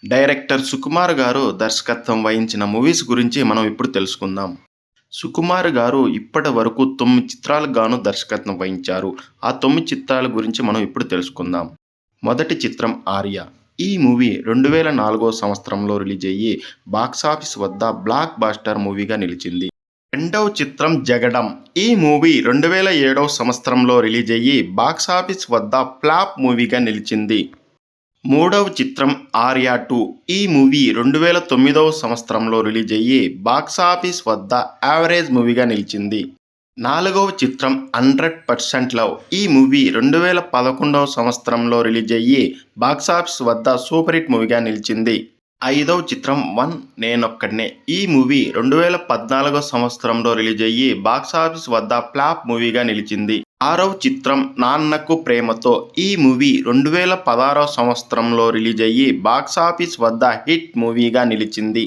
Director Sukumar గారు దర్శకత్వం వహించిన మూవీస్ గురించి మనం ఇప్పుడు తెలుసుకుందాం. సుకుమార్ గారు ఇప్పటి వరకు 9 చిత్రాలకు గాను దర్శకత్వం వహించారు. ఆ 9 చిత్రాల గురించి మనం ఇప్పుడు తెలుసుకుందాం. మొదటి చిత్రం 'ఆర్య'. ఈ మూవీ 2004 సంవత్సరంలో రిలీజ్ అయ్యి బాక్సాఫీస్ వద్ద బ్లాక్ బస్టర్ మూవీగా నిలిచింది. రెండవ చిత్రం 'జగడం'. ఈ మూవీ 2007 సంవత్సరంలో రిలీజ్ అయ్యి బాక్సాఫీస్ వద్ద ఫ్లాప్ మూవీగా నిలిచింది. మూడవ చిత్రం 'ఆర్య 2'. ఈ మూవీ 2009 సంవత్సరంలో రిలీజ్ అయ్యి బాక్సాఫీస్ వద్ద యావరేజ్ మూవీగా నిలిచింది. నాలుగవ చిత్రం 100% లవ్. ఈ మూవీ 2011 సంవత్సరంలో రిలీజ్ అయ్యి బాక్సాఫీస్ వద్ద సూపర్ హిట్ మూవీగా నిలిచింది. ఐదవ చిత్రం 'వన్ నేనొక్కడినే'. ఈ మూవీ 2014 సంవత్సరంలో రిలీజ్ అయ్యి బాక్సాఫీస్ వద్ద ఫ్లాప్ మూవీగా నిలిచింది. ఆరవ చిత్రం 'నాన్నకు ప్రేమతో'. ఈ మూవీ 2016 సంవత్సరంలో రిలీజ్ అయ్యి బాక్సాఫీస్ వద్ద హిట్ మూవీగా నిలిచింది.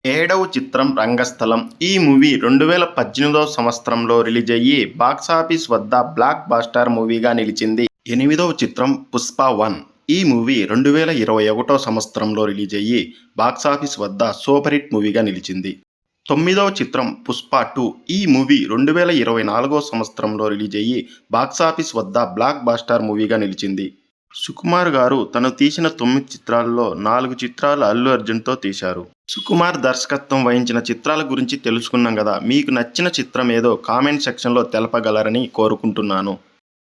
ఏడవ చిత్రం 'రంగస్థలం'. ఈ మూవీ 2018 సంవత్సరంలో రిలీజ్ అయ్యి బాక్సాఫీస్ వద్ద బ్లాక్ బస్టర్ మూవీగా నిలిచింది. ఎనిమిదవ చిత్రం 'పుష్ప 1'. ఈ మూవీ 2021 సంవత్సరంలో రిలీజ్ అయ్యి బాక్సాఫీస్ వద్ద సూపర్ హిట్ మూవీగా నిలిచింది. తొమ్మిదవ చిత్రం 'పుష్ప 2'. ఈ మూవీ 2024 సంవత్సరంలో రిలీజ్ అయ్యి బాక్సాఫీస్ వద్ద బ్లాక్ బస్టర్ మూవీగా నిలిచింది. సుకుమార్ గారు తను తీసిన 9 చిత్రాల్లో 4 చిత్రాలు అల్లు అర్జున్తో తీశారు. సుకుమార్ దర్శకత్వం వహించిన చిత్రాల గురించి తెలుసుకున్నాం కదా. మీకు నచ్చిన చిత్రం ఏదో కామెంట్ సెక్షన్లో తెలపగలరని కోరుకుంటున్నాను.